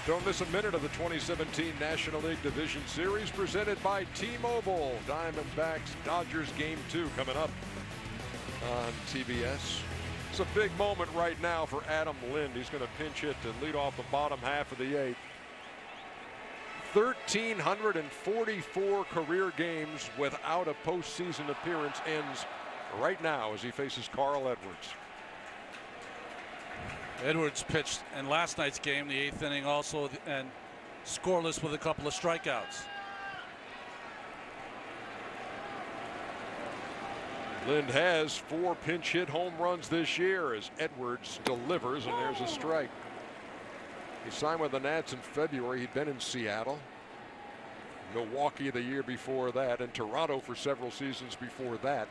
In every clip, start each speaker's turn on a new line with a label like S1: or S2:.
S1: Don't miss a minute of the 2017 National League Division Series presented by T-Mobile. Diamondbacks Dodgers Game 2 coming up on TBS. It's a big moment right now for Adam Lind. He's going to pinch hit to lead off the bottom half of the eighth. 1,344 career games without a postseason appearance ends right now as he faces Carl Edwards.
S2: Edwards pitched in last night's game, the eighth inning, also, and scoreless with a couple of strikeouts.
S1: Lind has 4 pinch hit home runs this year as Edwards delivers, and there's a strike. He signed with the Nats in February. He'd been in Seattle, Milwaukee the year before that, and Toronto for several seasons before that.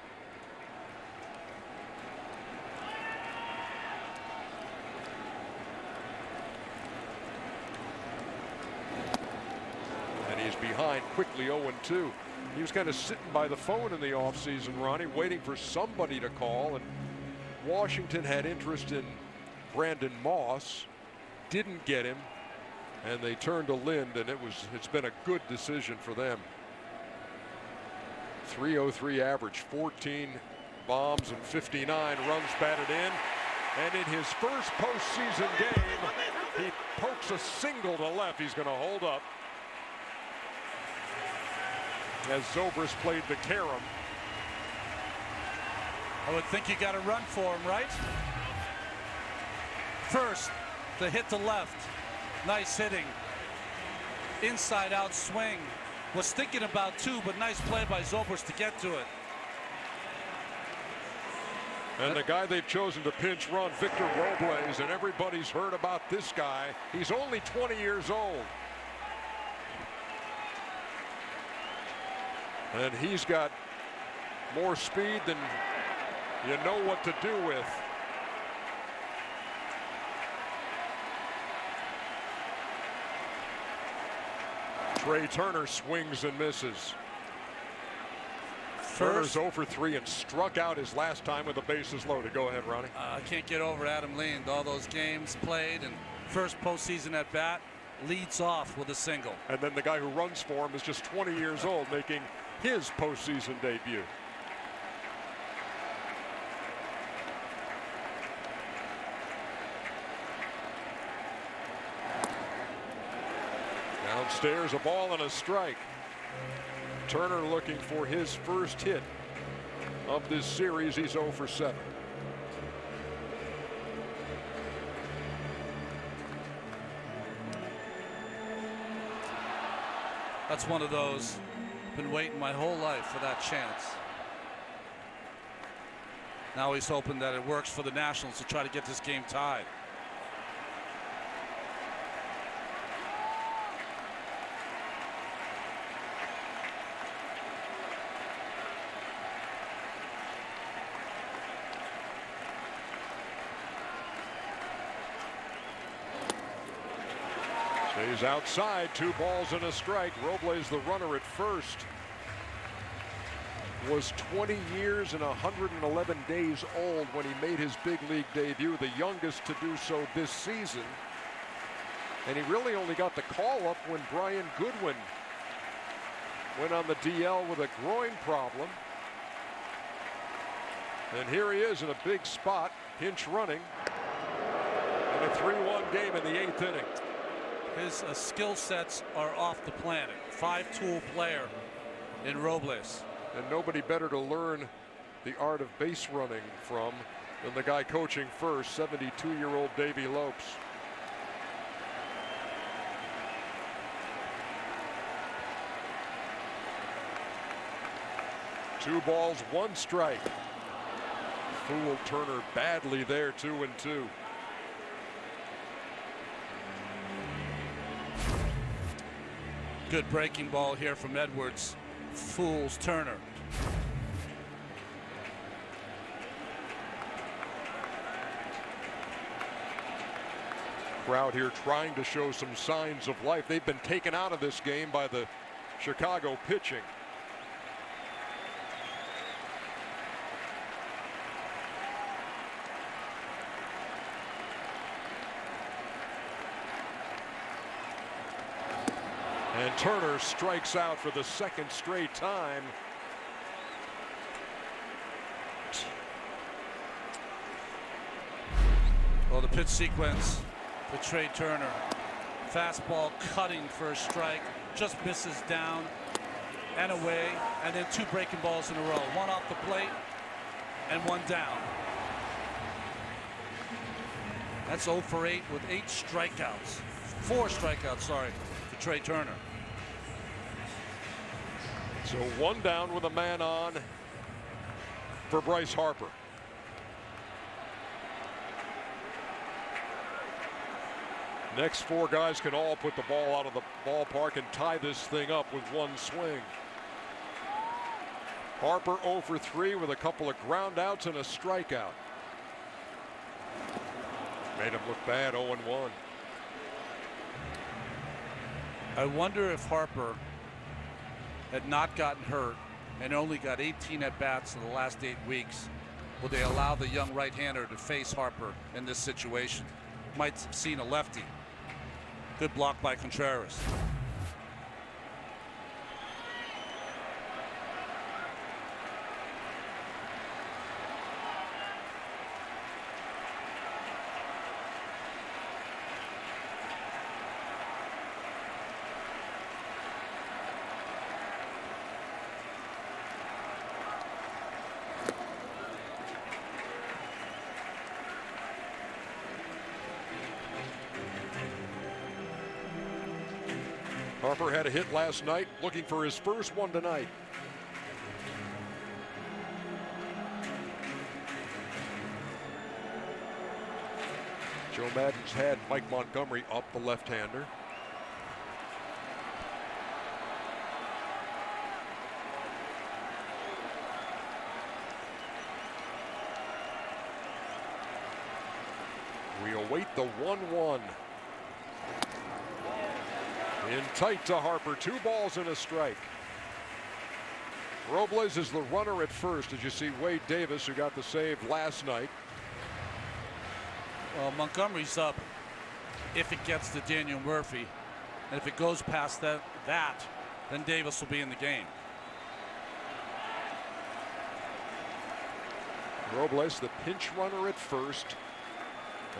S1: And he's behind quickly, 0-2. He was kind of sitting by the phone in the offseason, Ronnie, waiting for somebody to call. And Washington had interest in Brandon Moss, didn't get him, and they turned to Lind, and it's been a good decision for them. 303 average, 14 bombs and 59 runs batted in. And in his first postseason game, he pokes a single to left. He's going to hold up as Zobrist played the carom.
S2: I would think you got to run for him, right? First, the hit to left. Nice hitting. Inside out swing. Was thinking about 2, but nice play by Zobrist to get to it.
S1: And the guy they've chosen to pinch run, Victor Robles, and everybody's heard about this guy. He's only 20 years old. And he's got more speed than you know what to do with. Trey Turner swings and misses. Turner's 0 for 3 and struck out his last time with the bases loaded. Go ahead, Ronnie.
S2: I can't get over Adam Lind. All those games played and first postseason at bat, leads off with a single.
S1: And then the guy who runs for him is just 20 years old, making his postseason debut. Downstairs, a ball and a strike. Turner looking for his first hit of this series. He's 0 for 7.
S2: That's one of those. Been waiting my whole life for that chance. Now he's hoping that it works for the Nationals to try to get this game tied.
S1: Stays outside, 2 balls and a strike. Robles, the runner at first, was 20 years and 111 days old when he made his big league debut, the youngest to do so this season. And he really only got the call up when Brian Goodwin went on the DL with a groin problem. And here he is in a big spot, pinch running, in a 3-1 game in the 8th inning.
S2: His skill sets are off the planet. 5-tool player in Robles.
S1: And nobody better to learn the art of base running from than the guy coaching first, 72-year-old Davey Lopes. Two balls, 1 strike. Fooled Turner badly there, 2-2.
S2: Good breaking ball here from Edwards. Fools Turner.
S1: Crowd here trying to show some signs of life. They've been taken out of this game by the Chicago pitching. And Turner strikes out for the second straight time.
S2: Well, the pitch sequence for Trey Turner. Fastball cutting for a strike, just misses down and away, and then 2 breaking balls in a row. 1 off the plate and 1 down. That's 0 for 8 with 8 strikeouts. 4 strikeouts, sorry, for Trey Turner.
S1: So 1 down with a man on for Bryce Harper. Next 4 guys can all put the ball out of the ballpark and tie this thing up with 1 swing. Harper 0 for 3 with a couple of ground outs and a strikeout. Made him look bad, 0-1.
S2: I wonder if Harper had not gotten hurt and only got 18 at-bats in the last 8 weeks, would they allow the young right-hander to face Harper in this situation? Might have seen a lefty. Good block by Contreras.
S1: Harper had a hit last night, looking for his first one tonight. Joe Maddon's had Mike Montgomery up, the left-hander. We await the 1-1. In tight to Harper, 2 balls and a strike. Robles is the runner at first, as you see Wade Davis, who got the save last night.
S2: Well, Montgomery's up if it gets to Daniel Murphy, and if it goes past that, then Davis will be in the game.
S1: Robles, the pinch runner at first,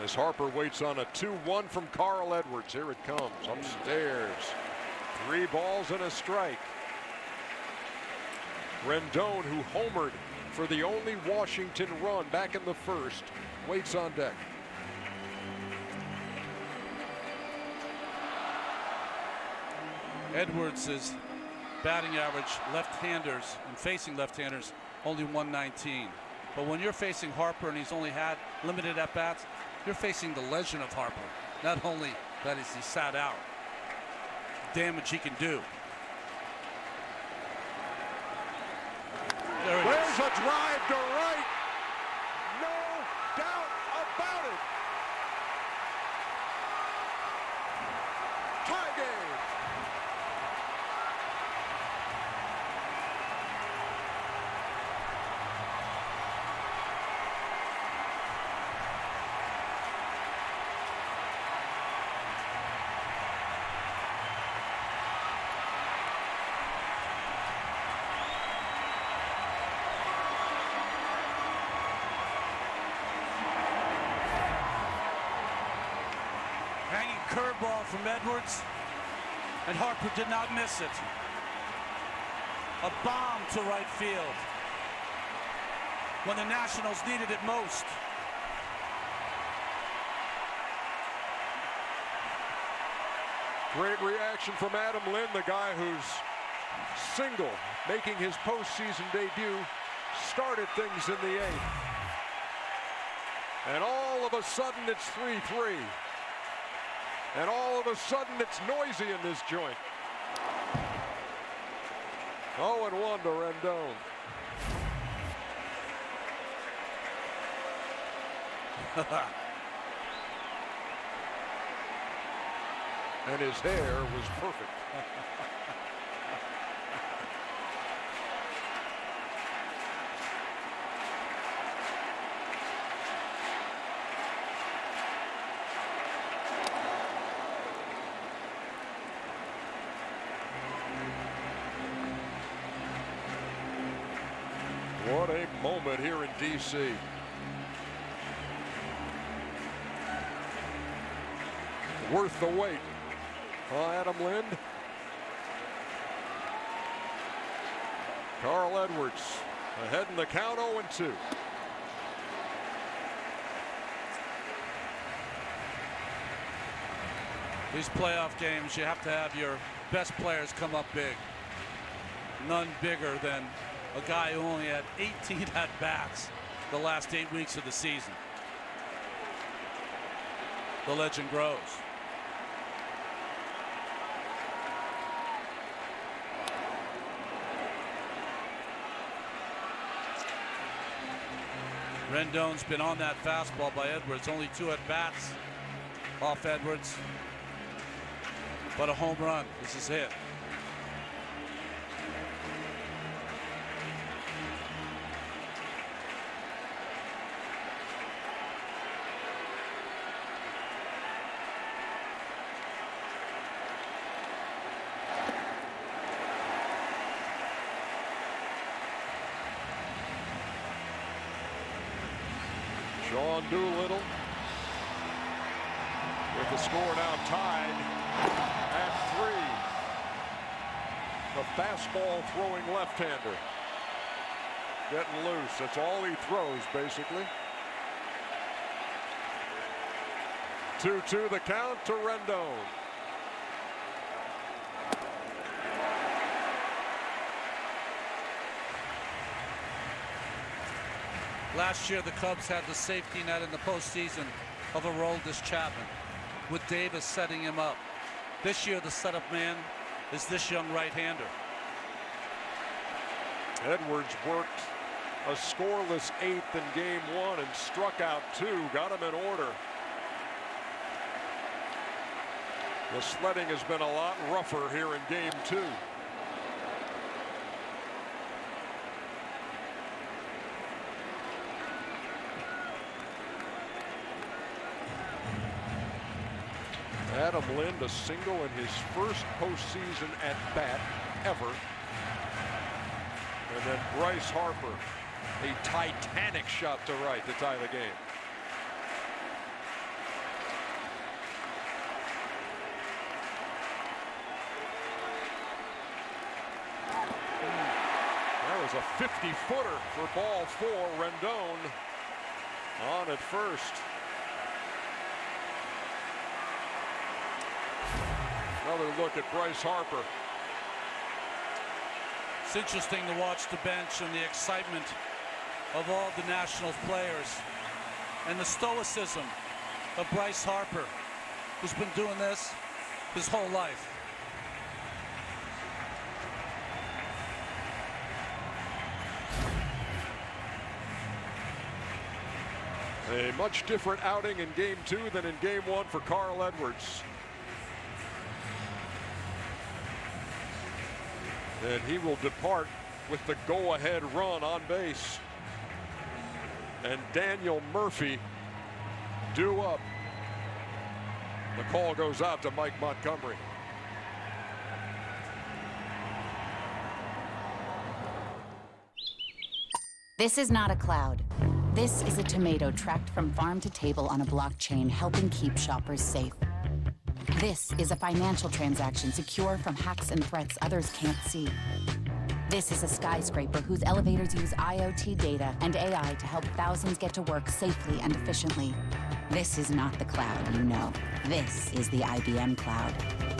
S1: as Harper waits on a 2-1 from Carl Edwards. Here it comes upstairs. 3 balls and a strike. Rendon, who homered for the only Washington run back in the first, waits on deck.
S2: Edwards' batting average, left-handers and facing left-handers, only 119. But when you're facing Harper and he's only had limited at-bats, you're facing the legend of Harper. Not only that is he sat out, damage he can do. There it
S1: There's
S2: is.
S1: a drive to right. No doubt about it. Tie game.
S2: Curveball from Edwards, and Harper did not miss it. A bomb to right field when the Nationals needed it most.
S1: Great reaction from Adam Lynn, the guy who's single, making his postseason debut, started things in the 8th. And all of a sudden it's 3-3. And all of a sudden it's noisy in this joint. 0-1 to Rendon. And his hair was perfect. What a moment here in D.C. Worth the wait. Adam Lind. Carl Edwards ahead in the count, 0-2.
S2: These playoff games, you have to have your best players come up big. None bigger than a guy who only had 18 at-bats the last 8 weeks of the season. The legend grows. Rendon's been on that fastball by Edwards. Only 2 at-bats off Edwards. But a home run. This is it.
S1: Sean Doolittle with the score now tied at 3. The fastball throwing left-hander getting loose. That's all he throws, basically. 2-2 the count to Rendon.
S2: Last year, the Cubs had the safety net in the postseason of Aroldis Chapman, with Davis setting him up. This year, the setup man is this young right-hander.
S1: Edwards worked a scoreless 8th in Game 1 and struck out 2, got him in order. The sledding has been a lot rougher here in Game 2. Adam Lind, a single in his first postseason at bat ever. And then Bryce Harper, a titanic shot to right to tie the game. That was a 50-footer for ball 4. Rendon on at first. Another look at Bryce Harper.
S2: It's interesting to watch the bench and the excitement of all the Nationals players and the stoicism of Bryce Harper, who's been doing this his whole life.
S1: A much different outing in Game 2 than in Game 1 for Carl Edwards. And he will depart with the go-ahead run on base. And Daniel Murphy due up. The call goes out to Mike Montgomery.
S3: This is not a cloud. This is a tomato tracked from farm to table on a blockchain, helping keep shoppers safe. This is a financial transaction secure from hacks and threats others can't see. This is a skyscraper whose elevators use IoT data and AI to help thousands get to work safely and efficiently. This is not the cloud you know. This is the IBM cloud.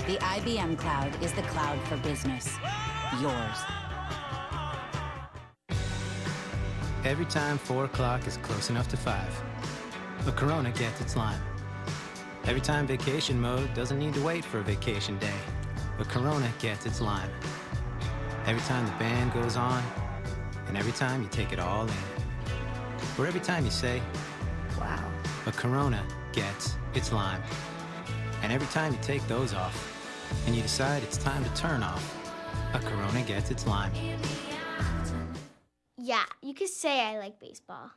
S3: The IBM cloud is the cloud for business. Yours.
S4: Every time 4 o'clock is close enough to 5, a Corona gets its lime. Every time vacation mode doesn't need to wait for a vacation day, a Corona gets its lime. Every time the band goes on, and every time you take it all in. Or every time you say, wow, a Corona gets its lime. And every time you take those off, and you decide it's time to turn off, a Corona gets its lime.
S5: Yeah, you could say I like baseball.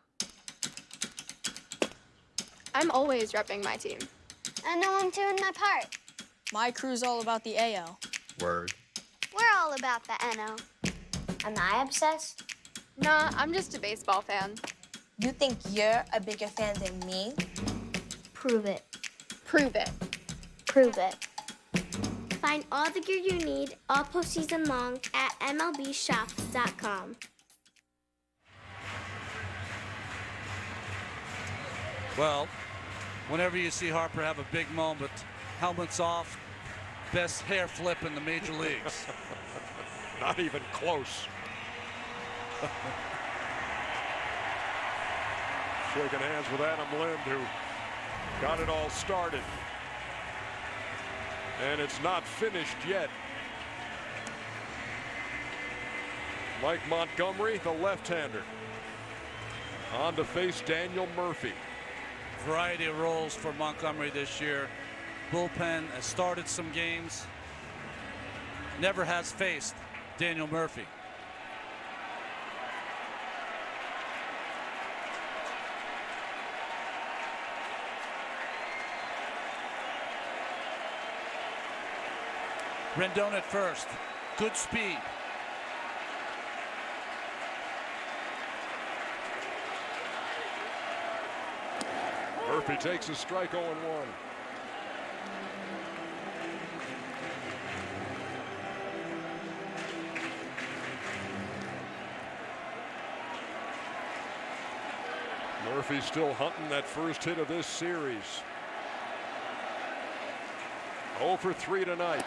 S6: I'm always repping my team.
S5: I know I'm doing my part.
S6: My crew's all about the AL.
S7: Word.
S5: We're all about the NO. Am I obsessed?
S6: Nah, I'm just a baseball fan.
S7: You think you're a bigger fan than me?
S5: Prove it.
S6: Prove it.
S5: Prove it. Find all the gear you need all postseason long at MLBshop.com.
S2: Well, whenever you see Harper have a big moment, helmets off, best hair flip in the major leagues.
S1: Not even close. Shaking hands with Adam Lind, who got it all started. And it's not finished yet. Mike Montgomery, the left-hander, on to face Daniel Murphy.
S2: Variety of roles for Montgomery this year. Bullpen has started some games. Never has faced Daniel Murphy. Rendon at first. Good speed.
S1: Murphy takes a strike 0-1. Murphy still hunting that first hit of this series. 0 for 3 tonight.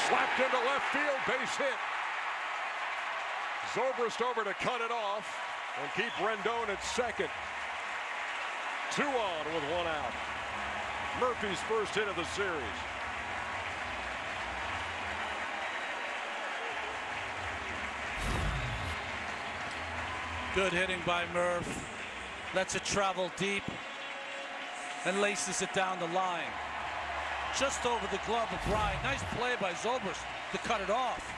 S1: Slapped into left field, base hit. Zobrist over to cut it off and keep Rendon at second. 2 on with 1 out. Murphy's first hit of the series.
S2: Good hitting by Murph. Lets it travel deep and laces it down the line. Just over the glove of Bryant. Nice play by Zobrist to cut it off.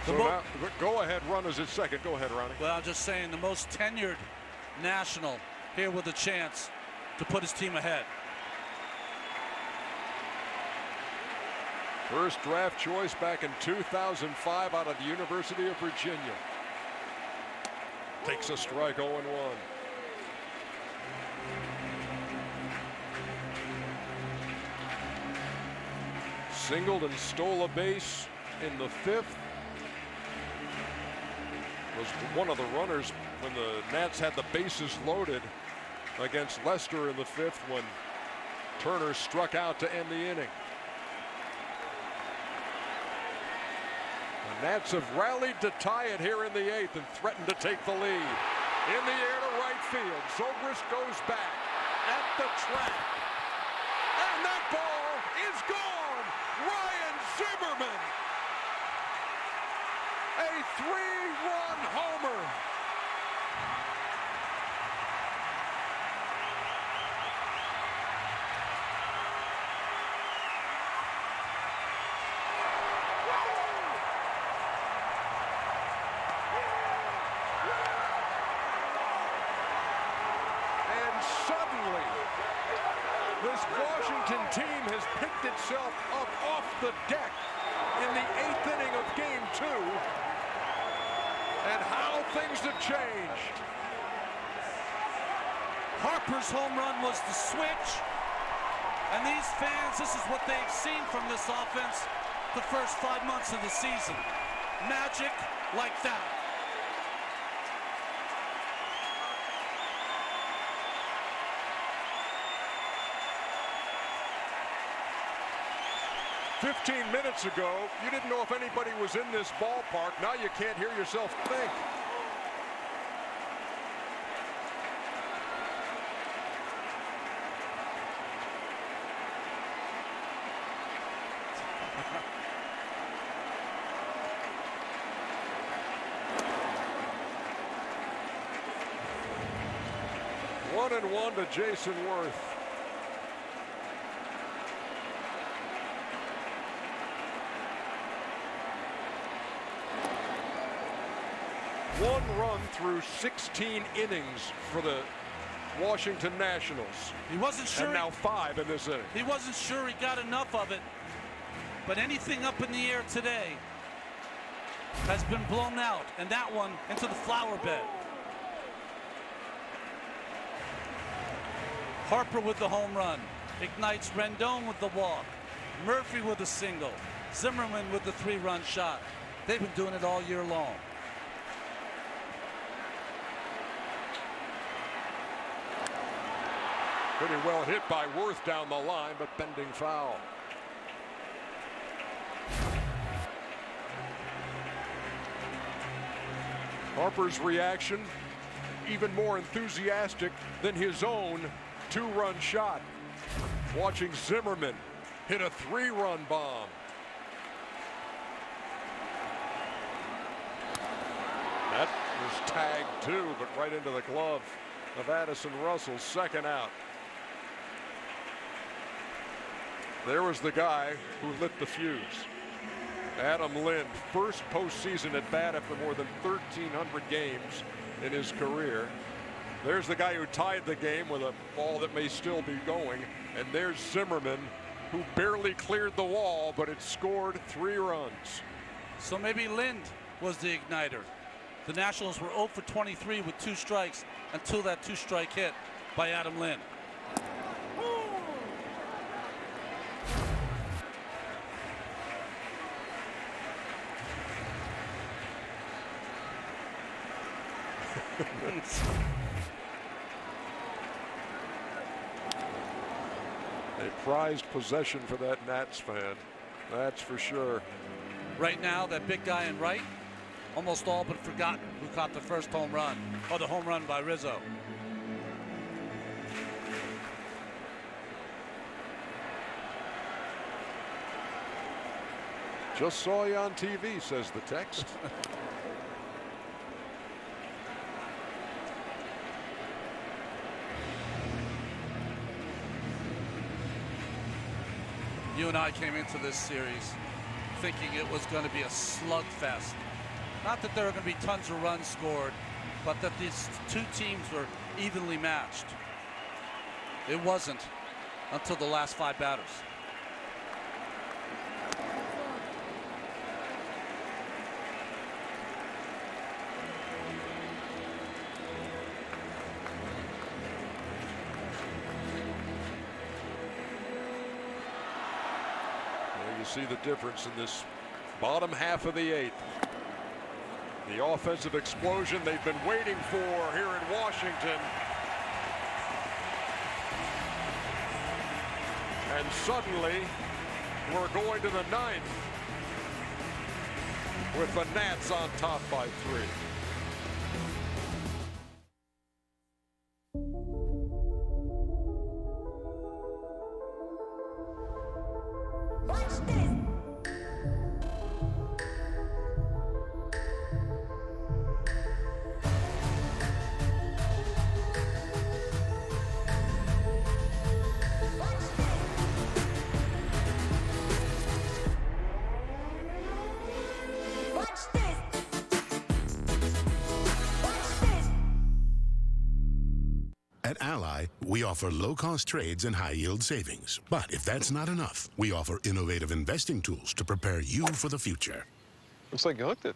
S1: So now, go-ahead runners at second. Go ahead, Ronnie.
S2: Well, I'm just saying the most tenured national here with a chance to put his team ahead.
S1: First draft choice back in 2005 out of the University of Virginia. Takes a strike 0-1. Singled and stole a base in the 5th. Was one of the runners when the Nats had the bases loaded against Leicester in the 5th when Turner struck out to end the inning. The Nats have rallied to tie it here in the 8th and threatened to take the lead. In the air to right field. Zobrist goes back at the track. And that ball is gone. Ryan Zimmerman. A 3-run homer. And suddenly, this Washington team has picked itself up off the deck in the 8th inning of Game 2. And how things have changed.
S2: Harper's home run was the switch. And these fans, this is what they've seen from this offense the first 5 months of the season. Magic like that.
S1: "15 minutes ago, you didn't know if anybody was in this ballpark. Now you can't hear yourself think." 1-1 to Jason Worth. One run through 16 innings for the Washington Nationals.
S2: He wasn't sure.
S1: And now 5 in this inning.
S2: He wasn't sure he got enough of it. But anything up in the air today has been blown out, and that one into the flower bed. Harper with the home run. Ignites Rendon with the walk. Murphy with a single. Zimmerman with the 3-run shot. They've been doing it all year long.
S1: Pretty well hit by Worth down the line, but bending foul. Harper's reaction even more enthusiastic than his own 2-run shot. Watching Zimmerman hit a 3-run bomb. That was tagged too, but right into the glove of Addison Russell. Second out. There was the guy who lit the fuse. Adam Lind, first postseason at bat after more than 1,300 games in his career. There's the guy who tied the game with a ball that may still be going. And there's Zimmerman, who barely cleared the wall, but it scored 3 runs.
S2: So maybe Lind was the igniter. The Nationals were 0 for 23 with 2 strikes until that 2-strike hit by Adam Lind.
S1: A prized possession for that Nats fan, that's for sure.
S2: Right now, that big guy in right, almost all but forgotten who caught the first home run, or the home run by Rizzo.
S1: Just saw you on TV, says the text.
S2: You and I came into this series thinking it was going to be a slugfest. Not that there were going to be tons of runs scored, but that these 2 teams were evenly matched. It wasn't until the last 5 batters.
S1: See the difference in this bottom half of the 8th. The offensive explosion they've been waiting for here in Washington. And suddenly we're going to the 9th with the Nats on top by 3.
S8: At Ally, we offer low-cost trades and high-yield savings. But if that's not enough, we offer innovative investing tools to prepare you for the future.
S9: Looks like you hooked it.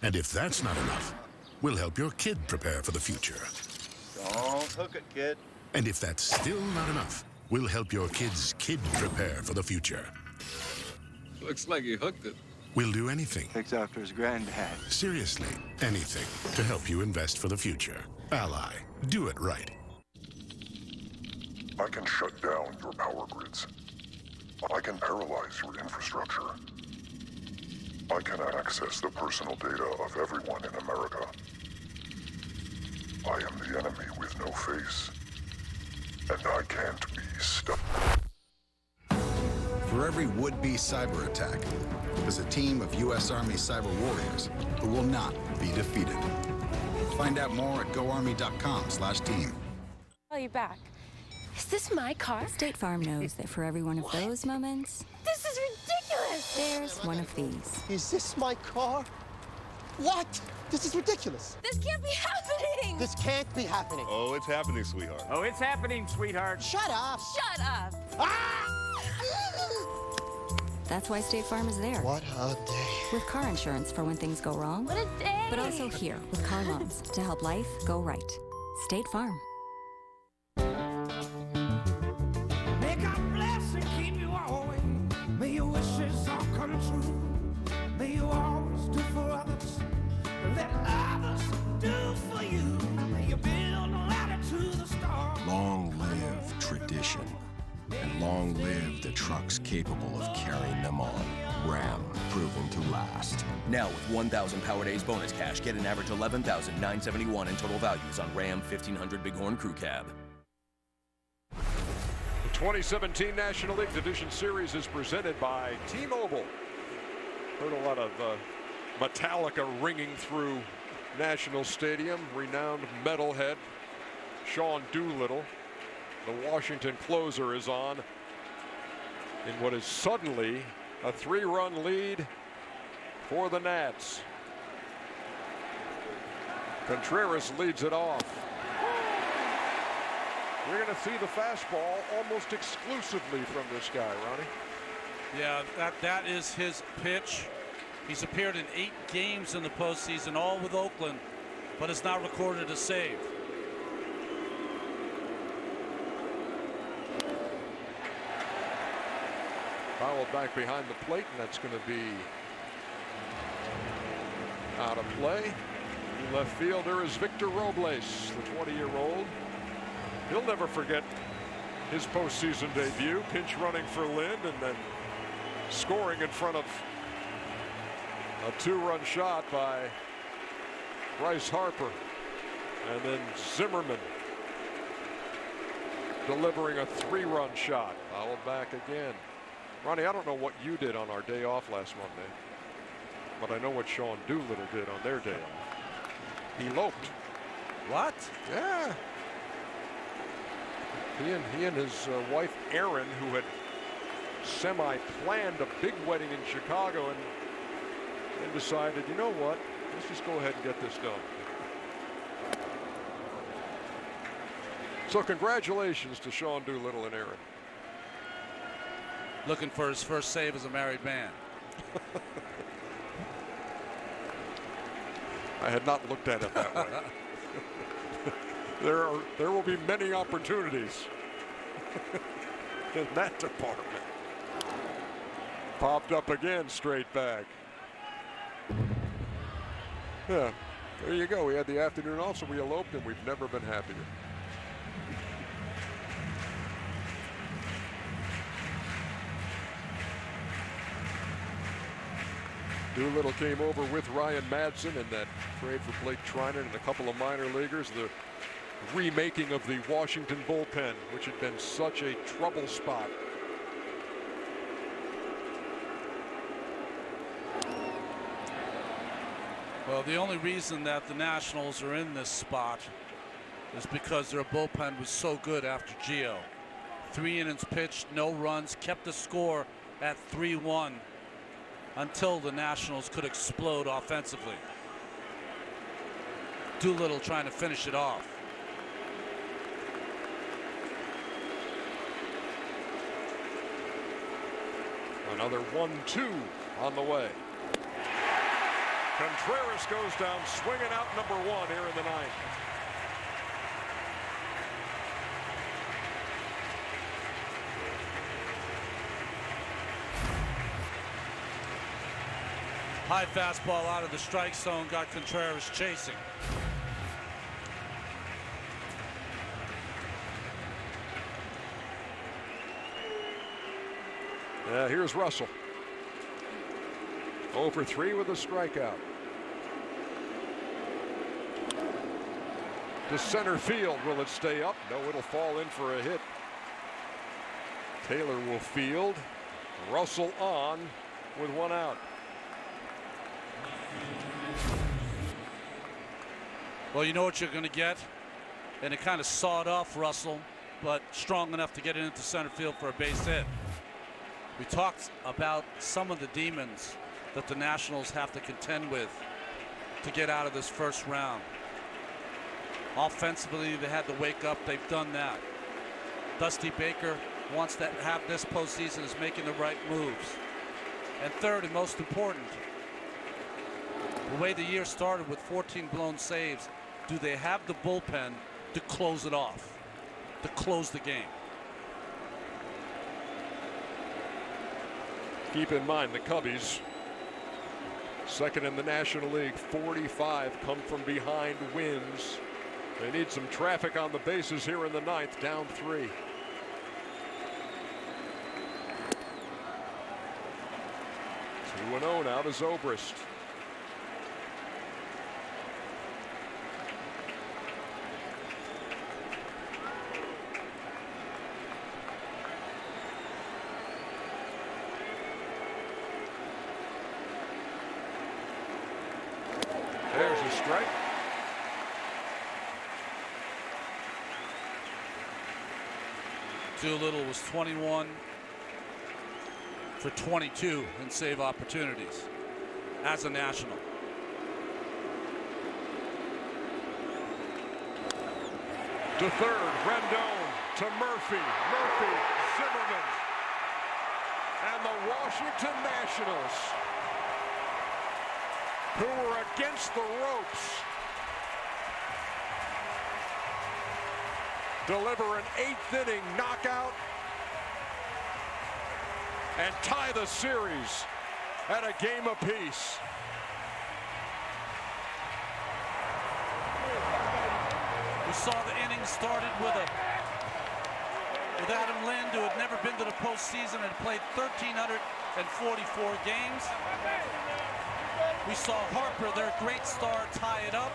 S8: And if that's not enough, we'll help your kid prepare for the future.
S10: Don't hook it, kid.
S8: And if that's still not enough, we'll help your kid's kid prepare for the future.
S9: Looks like you hooked it.
S8: We'll do anything.
S10: Takes after his granddad.
S8: Seriously, anything to help you invest for the future. Ally, do it right.
S11: I can shut down your power grids. I can paralyze your infrastructure. I can access the personal data of everyone in America. I am the enemy with no face, and I can't be stopped.
S12: For every would-be cyber attack, there's a team of U.S. Army cyber warriors who will not be defeated. Find out more at goarmy.com/team.
S13: call you back. Is this my car?
S14: State Farm knows that for every one of those moments,
S13: This is ridiculous!
S14: there's one of these.
S15: Is this my car? What? This is ridiculous.
S13: This can't be happening!
S15: This can't be happening.
S16: Oh, it's happening, sweetheart.
S17: Oh, it's happening, sweetheart.
S15: Shut up.
S13: Shut up!
S14: That's why State Farm is there.
S15: What a day.
S14: With car insurance for when things go wrong.
S13: What a day!
S14: But also here with car loans to help life go right. State Farm.
S18: May God bless and keep you always. May your wishes all come true. May you always do for others. Let others do for you. May you build a ladder to the stars.
S19: Long live tradition. And long live the trucks capable of carrying them on. Ram, proven to last.
S20: Now with 1,000 Power Days bonus cash, get an average $11,971 in total values on Ram 1500 Bighorn Crew Cab.
S1: The 2017 National League Division Series is presented by T-Mobile. Heard a lot of Metallica ringing through National Stadium. Renowned metalhead Sean Doolittle, the Washington closer, is on in what is suddenly a 3-run lead for the Nats. Contreras leads it off. We're going to see the fastball almost exclusively from this guy, Ronnie.
S2: Yeah, that is his pitch. He's appeared in 8 games in the postseason, all with Oakland, but it's not recorded a save.
S1: Foul back behind the plate, and that's going to be out of play. In left field, there is Victor Robles, the 20-year-old. He'll never forget his postseason debut, pinch running for Lind and then scoring in front of a 2-run shot by Bryce Harper, and then Zimmerman delivering a 3-run shot. Fouled back again. Ronnie, I don't know what you did on our day off last Monday, but I know what Sean Doolittle did on their day off. He eloped.
S2: What?
S1: Yeah. He and his wife Erin, who had semi-planned a big wedding in Chicago, and decided, you know what, let's just go ahead and get this done. So congratulations to Sean Doolittle and Erin.
S2: Looking for his first save as a married man.
S1: I had not looked at it that way. There will be many opportunities in that department. Popped up again, straight back. Yeah, there you go. We had the afternoon off, so we eloped, and we've never been happier. Doolittle came over with Ryan Madsen in that trade for Blake Treinen and a couple of minor leaguers. The remaking of the Washington bullpen, which had been such a trouble spot.
S2: Well, the only reason that the Nationals are in this spot is because their bullpen was so good after Gio. 3 innings pitched, no runs, kept the score at 3-1 until the Nationals could explode offensively. Doolittle trying to finish it off.
S1: Another 1-2 on the way. Contreras goes down swinging out number 1 here in the 9th.
S2: High fastball out of the strike zone, got Contreras chasing.
S1: Here's Russell. 0 for 3 with a strikeout. To center field. Will it stay up? No, it'll fall in for a hit. Taylor will field. Russell on with 1 out.
S2: Well, you know what you're going to get? and it kind of sawed off Russell, but strong enough to get it into center field for a base hit. We talked about some of the demons that the Nationals have to contend with to get out of this first round. Offensively, they had to wake up. They've done that. Dusty Baker wants to have this postseason is making the right moves. And third and most important, the way the year started with 14 blown saves, do they have the bullpen to close it off, to close the game?
S1: Keep in mind the Cubbies, second in the National League, 45 come from behind wins. They need some traffic on the bases here in the ninth, down 3. Two 2-0 now to Zobrist. There's a strike.
S2: Doolittle was 21 for 22 in save opportunities as a National.
S1: To third, Rendon to Murphy. Murphy, Zimmerman, and the Washington Nationals, who were against the ropes, deliver an 8th inning knockout and tie the series at a game apiece.
S2: We saw the inning started with Adam Lind, who had never been to the postseason and played 1,344 games. We saw Harper, their great star, tie it up.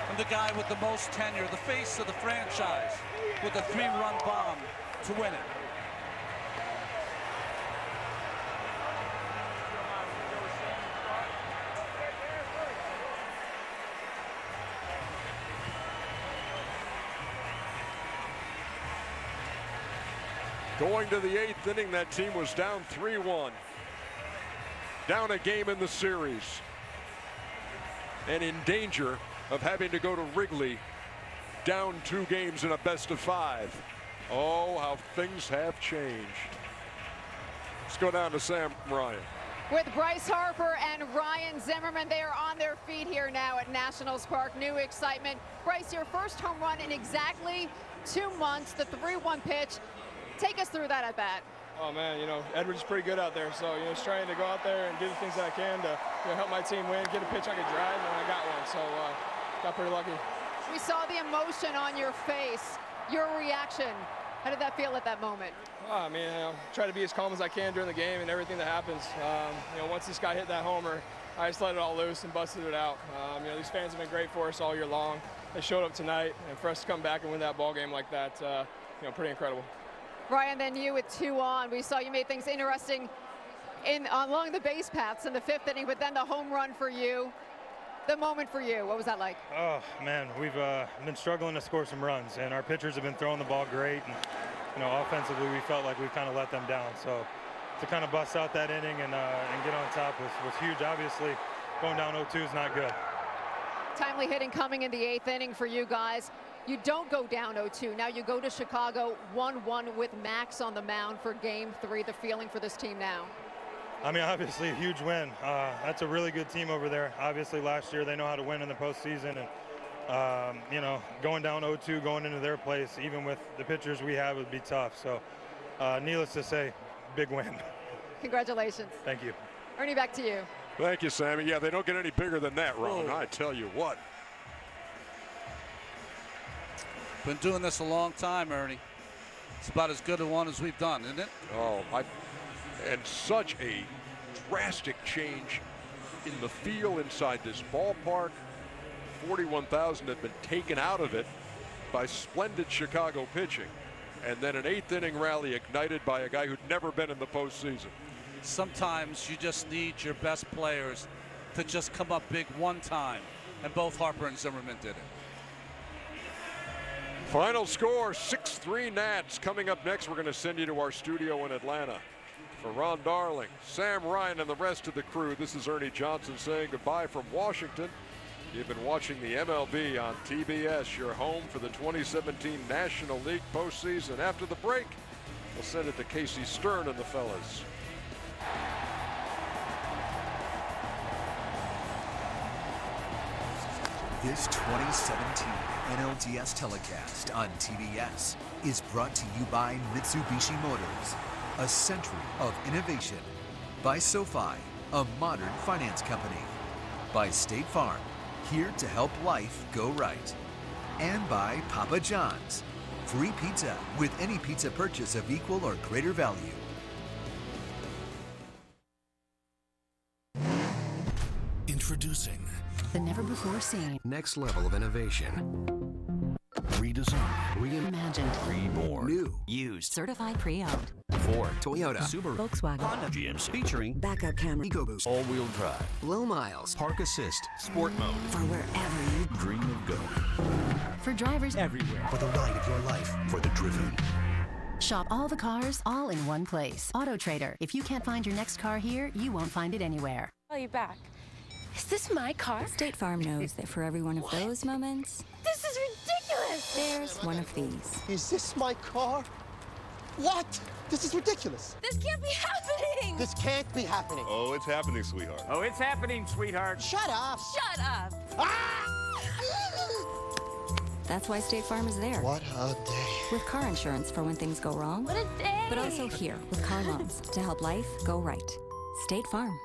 S2: And the guy with the most tenure, the face of the franchise, with a 3-run bomb to win it.
S1: Going to the 8th inning, that team was down 3-1. Down a game in the series. And in danger of having to go to Wrigley, down 2 games in a best-of-5. Oh, how things have changed. Let's go down to Sam Ryan.
S16: With Bryce Harper and Ryan Zimmerman, they are on their feet here now at Nationals Park. New excitement. Bryce, your first home run in exactly 2 months, the 3-1 pitch. Take us through that at bat.
S17: Oh man, Edwards is pretty good out there, so just trying to go out there and do the things that I can to help my team win, get a pitch I could drive, and I got one, so got pretty lucky.
S16: We saw the emotion on your face, your reaction. How did that feel at that moment?
S17: I mean, try to be as calm as I can during the game and everything that happens. Once this guy hit that homer, I just let it all loose and busted it out. These fans have been great for us all year long. They showed up tonight, and for us to come back and win that ball game like that, pretty incredible.
S16: Ryan, then you with 2 on. We saw you made things interesting along the base paths in the 5th inning, but then the home run for you. The moment for you, what was that like?
S21: Oh man, we've been struggling to score some runs, and our pitchers have been throwing the ball great. And offensively, we felt like we kind of let them down. So to kind of bust out that inning and get on top was huge. Obviously, going down 0-2 is not good.
S16: Timely hitting coming in the 8th inning for you guys. You don't go down 0-2. Now you go to Chicago 1-1 with Max on the mound for Game 3. The feeling for this team now?
S21: I mean, obviously a huge win. That's a really good team over there. Obviously last year they know how to win in the postseason, and going down 0-2, going into their place, even with the pitchers we have, would be tough. So needless to say, big win.
S16: Congratulations.
S21: Thank you.
S16: Ernie, back to you.
S1: Thank you, Sammy. Yeah, they don't get any bigger than that, Ron. I tell you what.
S2: Been doing this a long time, Ernie. It's about as good a one as we've done, isn't it?
S1: Oh, and such a drastic change in the feel inside this ballpark. 41,000 had been taken out of it by splendid Chicago pitching. And then an 8th inning rally ignited by a guy who'd never been in the postseason.
S2: Sometimes you just need your best players to just come up big one time. And both Harper and Zimmerman did it.
S1: Final score, 6-3 Nats. Coming up next, we're going to send you to our studio in Atlanta. For Ron Darling, Sam Ryan, and the rest of the crew, this is Ernie Johnson saying goodbye from Washington. You've been watching the MLB on TBS, your home for the 2017 National League postseason. After the break, we'll send it to Casey Stern and the fellas.
S3: This 2017 NLDS telecast on TBS is brought to you by Mitsubishi Motors, a century of innovation. By SoFi, a modern finance company. By State Farm, here to help life go right. And by Papa John's, free pizza with any pizza purchase of equal or greater value.
S22: Introducing
S23: the never-before-seen
S22: next level of innovation. Redesigned, reimagined, reborn, new, used,
S23: certified pre-owned.
S22: Ford, Toyota, Subaru,
S23: Volkswagen,
S22: Honda, GMC, featuring
S23: backup camera,
S22: EcoBoost, all-wheel drive,
S23: low miles,
S22: park assist, sport mode,
S23: for wherever you
S22: dream of going.
S23: For drivers
S22: everywhere, for the ride of your life, for the driven.
S23: Shop all the cars, all in one place. Auto Trader. If you can't find your next car here, you won't find it anywhere.
S13: Call you back. Is this my car?
S14: State Farm knows that for every one of those moments,
S13: This is ridiculous!
S14: there's one of these.
S15: Is this my car? What? This is ridiculous.
S13: This can't be happening!
S15: This can't be happening.
S9: Oh, it's happening, sweetheart.
S24: Oh, it's happening, sweetheart.
S15: Shut up.
S13: Shut up!
S14: That's why State Farm is there.
S15: What a day.
S14: With car insurance for when things go wrong.
S13: What a day!
S14: But also here with car loans to help life go right. State Farm.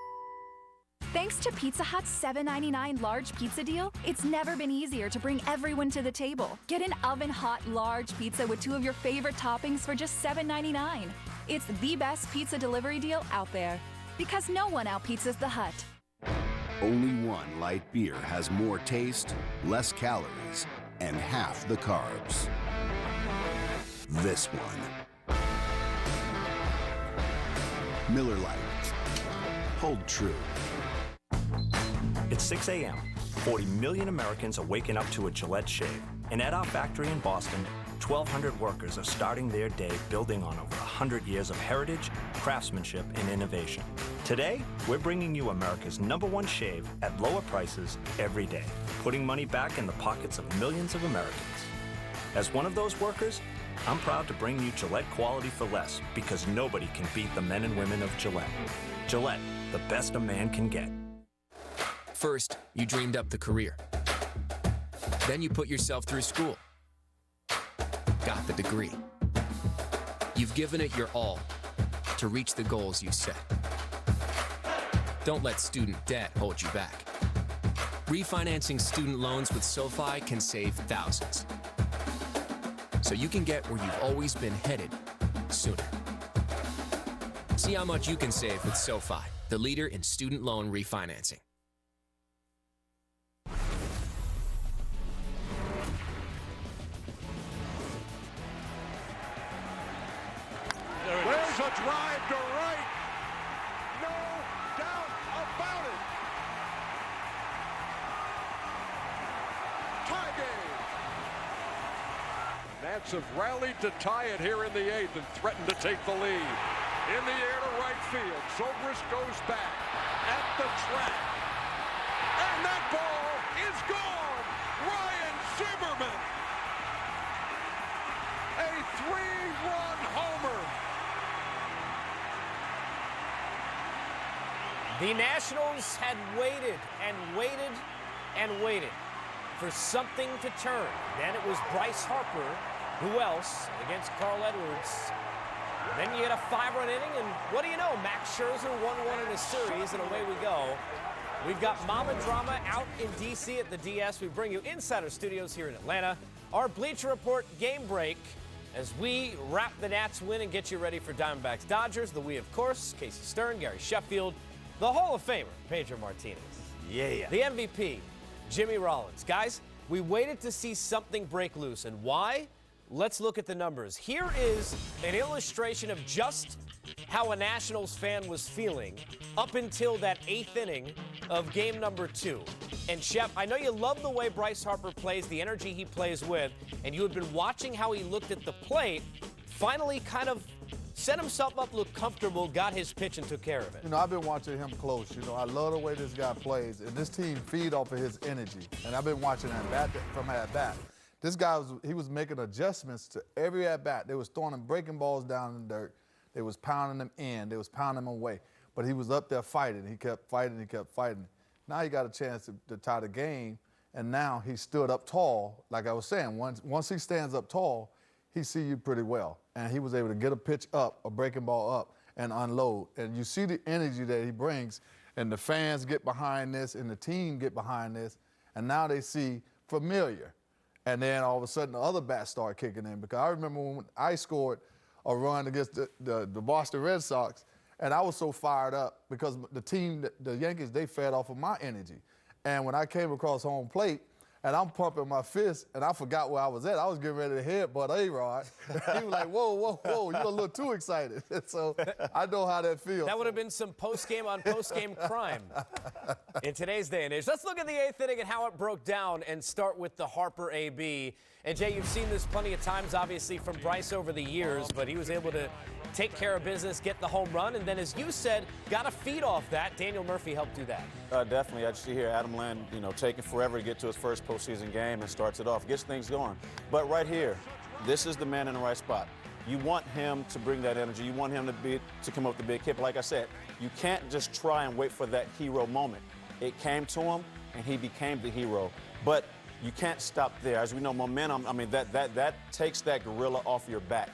S25: Thanks to Pizza Hut's $7.99 large pizza deal, it's never been easier to bring everyone to the table. Get an oven-hot large pizza with 2 of your favorite toppings for just $7.99. It's the best pizza delivery deal out there. Because no one out-pizzas the Hut.
S26: Only one light beer has more taste, less calories, and half the carbs. This one. Miller Lite. Hold true.
S27: It's 6 a.m. 40 million Americans are waking up to a Gillette shave. And at our factory in Boston, 1,200 workers are starting their day building on over 100 years of heritage, craftsmanship, and innovation. Today, we're bringing you America's #1 shave at lower prices every day, putting money back in the pockets of millions of Americans. As one of those workers, I'm proud to bring you Gillette quality for less, because nobody can beat the men and women of Gillette. Gillette, the best a man can get.
S28: First, you dreamed up the career. Then you put yourself through school. Got the degree. You've given it your all to reach the goals you set. Don't let student debt hold you back. Refinancing student loans with SoFi can save thousands. So you can get where you've always been headed sooner. See how much you can save with SoFi, the leader in student loan refinancing.
S1: There's a drive to right. No doubt about it. Tie game. Nats have rallied to tie it here in the 8th and threaten to take the lead. In the air to right field. Zobrist goes back at the track. And that ball is gone. Ryan Zimmerman. A 3-run homer.
S24: The Nationals had waited and waited and waited for something to turn. Then it was Bryce Harper. Who else against Carl Edwards? Then you get a 5-run inning, and what do you know? Max Scherzer won one in a series, and away we go. We've got Mama Drama out in D.C. at the DS. We bring you inside our studios here in Atlanta. Our Bleacher Report game break as we wrap the Nats win and get you ready for Diamondbacks Dodgers. The we, of course, Casey Stern, Gary Sheffield, the Hall of Famer, Pedro Martinez. Yeah. The MVP, Jimmy Rollins. Guys, we waited to see something break loose, and why? Let's look at the numbers. Here is an illustration of just how a Nationals fan was feeling up until that 8th inning of game number 2. And Shep, I know you love the way Bryce Harper plays, the energy he plays with, and you had been watching how he looked at the plate, finally kind of set himself up, looked comfortable, got his pitch, and took care of it.
S4: You know, I've been watching him close. You know, I love the way this guy plays, and this team feed off of his energy. And I've been watching at-bat from at-bat. This guy, he was making adjustments to every at-bat. They was throwing him breaking balls down in the dirt. They was pounding them in. They was pounding them away. But he was up there fighting. He kept fighting. He kept fighting. Now he got a chance to tie the game, and now he stood up tall. Like I was saying, once he stands up tall, he see you pretty well. And he was able to get a pitch up, a breaking ball up, and unload. And you see the energy that he brings, and the fans get behind this, and the team get behind this, and now they see familiar. And then all of a sudden, the other bats start kicking in. Because I remember when I scored a run against the Boston Red Sox, and I was so fired up because the team, the Yankees, they fed off of my energy. And when I came across home plate, and I'm pumping my fist, and I forgot where I was at. I was getting ready to headbutt A-Rod. He was like, whoa, whoa, whoa, you're a little too excited. So I know how that feels.
S24: That would have been some post-game on post-game crime in today's day and age. Let's look at the 8th inning and how it broke down and start with the Harper AB. And, Jay, you've seen this plenty of times, obviously, from Bryce over the years, but he was able to take care of business, get the home run, and then, as you said, got to feed off that. Daniel Murphy helped do that.
S5: Definitely. I just see here Adam Land, taking forever to get to his first postseason game and starts it off, gets things going. But right here, this is the man in the right spot. You want him to bring that energy. You want him to come up with the big hit. But like I said, you can't just try and wait for that hero moment. It came to him, and he became the hero. But you can't stop there. As we know, momentum, that takes that gorilla off your back.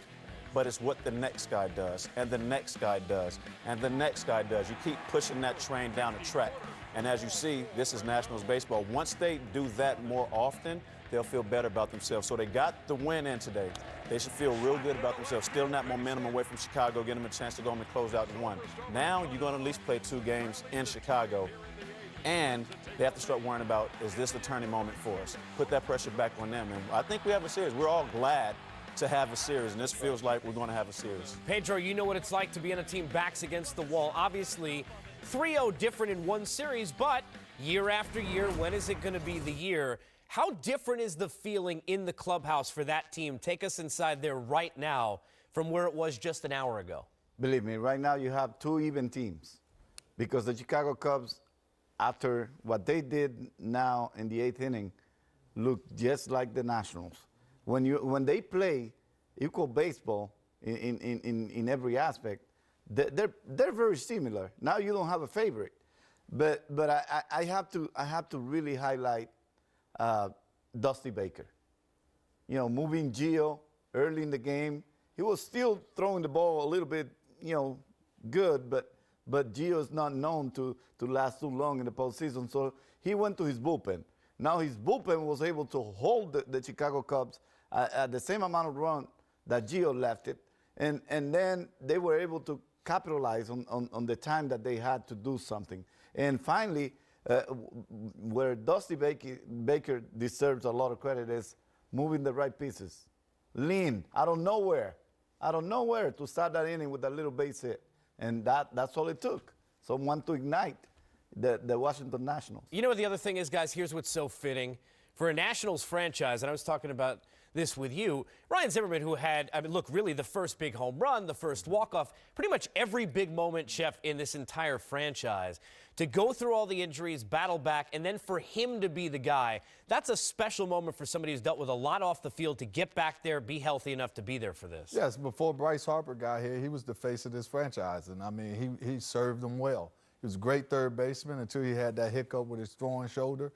S5: But it's what the next guy does, and the next guy does, and the next guy does. You keep pushing that train down the track. And as you see, this is Nationals baseball. Once they do that more often, they'll feel better about themselves. So they got the win in today. They should feel real good about themselves, stealing that momentum away from Chicago, getting them a chance to go home and close out the one. Now you're going to at least play 2 games in Chicago. And they have to start worrying about, is this the turning moment for us? Put that pressure back on them. And I think we have a series. We're all glad to have a series, and this feels like we're going to have a series.
S24: Pedro, you know what it's like to be on a team backs against the wall. Obviously, 3-0 different in one series, but year after year, when is it going to be the year? How different is the feeling in the clubhouse for that team? Take us inside there right now from where it was just an hour ago.
S6: Believe me, right now you have 2 even teams because the Chicago Cubs, after what they did now in the 8th inning, look just like the Nationals. When they play equal baseball in every aspect, they're very similar. Now you don't have a favorite, but I have to really highlight Dusty Baker. Moving Gio early in the game, he was still throwing the ball a little bit, good, but Gio is not known to last too long in the postseason, so he went to his bullpen. Now his bullpen was able to hold the Chicago Cubs at the same amount of run that Gio left it, and then they were able to capitalize on the time that they had to do something. And finally, where Dusty Baker deserves a lot of credit is moving the right pieces. Lean, out of nowhere to start that inning with a little base hit. And that's all it took. Someone to ignite the Washington Nationals.
S24: You know what the other thing is, guys? Here's what's so fitting. For a Nationals franchise, and I was talking about this with you, Ryan Zimmerman, who had, look, really the first big home run, the first walk-off, pretty much every big moment, Chef, in this entire franchise. To go through all the injuries, battle back, and then for him to be the guy, that's a special moment for somebody who's dealt with a lot off the field to get back there, be healthy enough to be there for this.
S4: Yes, before Bryce Harper got here, he was the face of this franchise, and he served them well. He was a great third baseman until he had that hiccup with his throwing shoulder.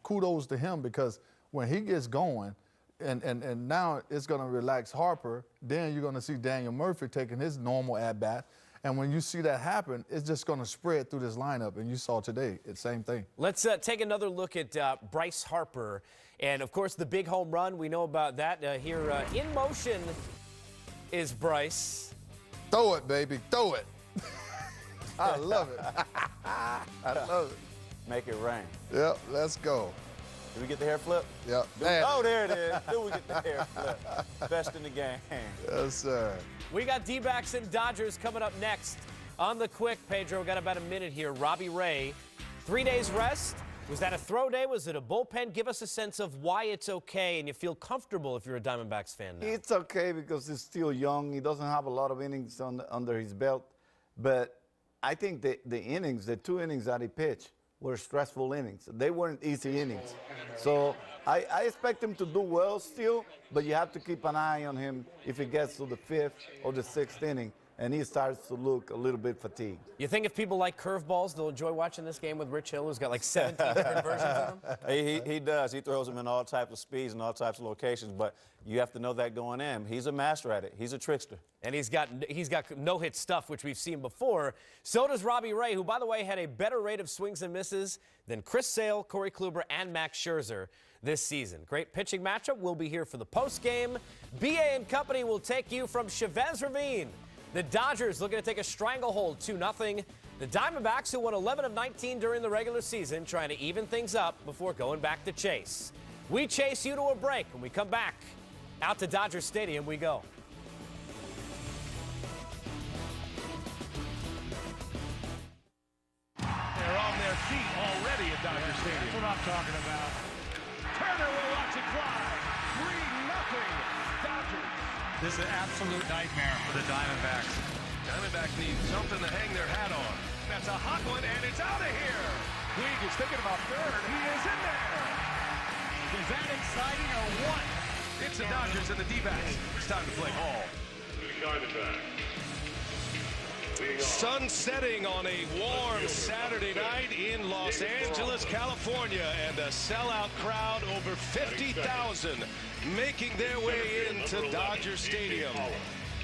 S4: Kudos to him because when he gets going, and now it's going to relax Harper, then you're going to see Daniel Murphy taking his normal at-bat. And when you see that happen, it's just going to spread through this lineup. And you saw today, it's the same thing.
S24: Let's take another look at Bryce Harper. And, of course, the big home run, we know about that. Here in motion is Bryce.
S4: Throw it, baby. Throw it. I love it. I love it.
S5: Make it rain.
S4: Yep, let's go.
S5: Did we get the hair flip?
S4: Yep.
S5: Oh, there it is. Did we get the hair flip? Best in the game.
S4: Yes, sir.
S24: We got D-backs and Dodgers coming up next. On the quick, Pedro, got about a minute here. Robbie Ray, 3 days rest. Was that a throw day? Was it a bullpen? Give us a sense of why it's okay and you feel comfortable if you're a Diamondbacks fan now.
S6: It's okay because he's still young. He doesn't have a lot of innings under his belt. But I think the innings, the 2 innings that he pitched, were stressful innings. They weren't easy innings. So I expect him to do well still, but you have to keep an eye on him if he gets to the 5th or the 6th inning and he starts to look a little bit fatigued.
S24: You think if people like curveballs, they'll enjoy watching this game with Rich Hill, who's got like 17 different versions of them?
S5: He does. He throws them in all types of speeds and all types of locations, but you have to know that going in. He's a master at it. He's a trickster.
S24: And he's got no-hit stuff, which we've seen before. So does Robbie Ray, who, by the way, had a better rate of swings and misses than Chris Sale, Corey Kluber, and Max Scherzer this season. Great pitching matchup. We'll be here for the postgame. BA and company will take you from Chavez Ravine. The Dodgers looking to take a stranglehold, 2-0. The Diamondbacks, who won 11 of 19 during the regular season, trying to even things up before going back to chase. We chase you to a break. When we come back, out to Dodger Stadium we go.
S7: They're on their feet already at Dodger Stadium. That's what I'm talking about. Turner will watch it fly. 3-0 Dodgers.
S8: This is an absolute nightmare for the Diamondbacks.
S7: Diamondbacks need something to hang their hat on. That's a hot one, and it's out of here. Puig is thinking about third. He is in there. Is that exciting or what? It's the Dodgers and the D-backs. It's time to play ball. Sun setting on a warm Saturday night in Los Angeles, California, and a sellout crowd over 50,000 making their way into Dodger Stadium.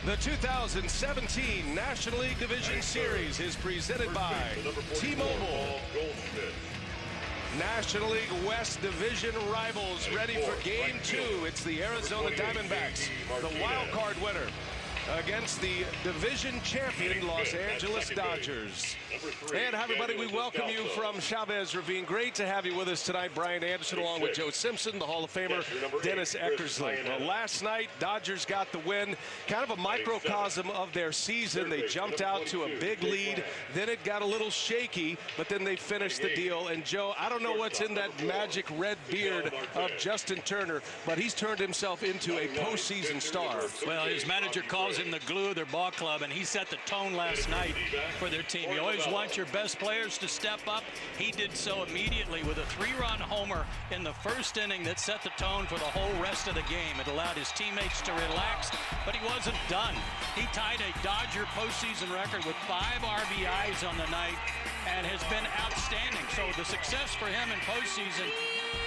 S7: The 2017 National League Division Series is presented by T-Mobile. National League West Division rivals ready for Game 2. It's the Arizona Diamondbacks, the wild card winner, against the division champion Los Angeles Dodgers. And hi, everybody, we welcome you from Chavez Ravine. Great to have you with us tonight. Brian Anderson along with Joe Simpson, the Hall of Famer Dennis Eckersley. Well, last night, Dodgers got the win, kind of a microcosm of their season. They jumped out to a big lead. Then it got a little shaky, but then they finished the deal. And Joe, I don't know what's in that magic red beard of Justin Turner, but he's turned himself into a postseason star.
S10: Well, his manager calls him the glue of their ball club, and he set the tone last night for their team. You always want your best players to step up. He did so immediately with a 3-run homer in the first inning that set the tone for the whole rest of the game. It allowed his teammates to relax, but he wasn't done. He tied a Dodger postseason record with 5 RBIs on the night and has been outstanding. So the success for him in postseason,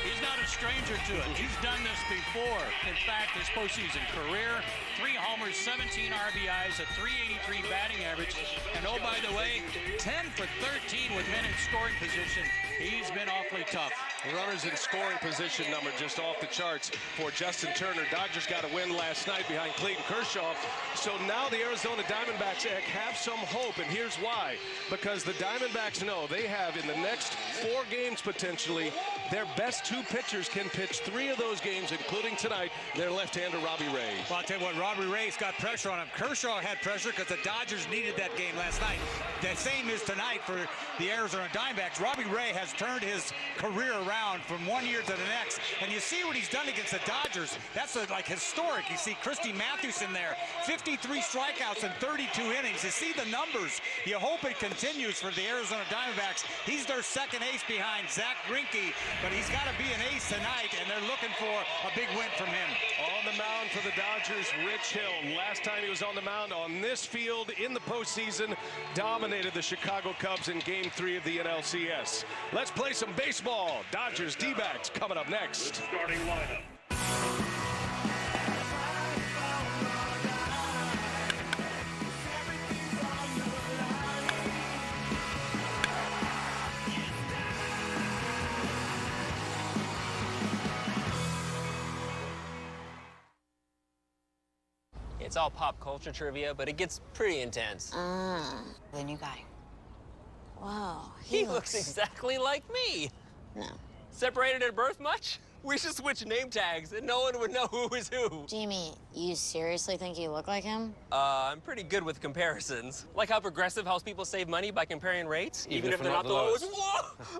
S10: he's not a stranger to it. He's done this before. In fact, his postseason career, 3 homers, 17 RBIs, a .383 batting average, and oh, by the way, 10 for 13 with men in scoring position. He's been awfully tough.
S7: The runners in scoring position number just off the charts for Justin Turner. Dodgers got a win last night behind Clayton Kershaw. So now the Arizona Diamondbacks have some hope, and here's why. Because the Diamondbacks know they have, in the next 4 games potentially, their best 2 pitchers can pitch 3 of those games, including tonight, their left-hander Robbie Ray.
S8: Well, I'll tell you what, Robbie Ray's got pressure on him. Kershaw had pressure because the Dodgers needed that game last night. The same is tonight for the Arizona Diamondbacks. Robbie Ray has turned his career around from one year to the next, and you see what he's done against the Dodgers. That's like historic. You see Christy Mathewson there, 53 strikeouts in 32 innings. You see the numbers. You hope it continues for the Arizona Diamondbacks. He's their second ace behind Zach Greinke, but he's got to be an ace tonight, and they're looking for a big win from him.
S7: On the mound for the Dodgers, Rich Hill. Last time he was on the mound on this field in the postseason, dominated the Chicago Cubs in Game 3 of the NLCS. Let's play some baseball. Dodgers D-backs coming up next. Starting lineup.
S11: It's all pop culture trivia, but it gets pretty intense.
S12: The new guy. Whoa.
S11: He looks exactly like me.
S12: No,
S11: Separated at birth much? We should switch name tags and no one would know who is who.
S2: Jamie, you seriously think you look like him?
S11: I'm pretty good with comparisons. Like how Progressive helps people save money by comparing rates, even if they're not the lowest. Whoa!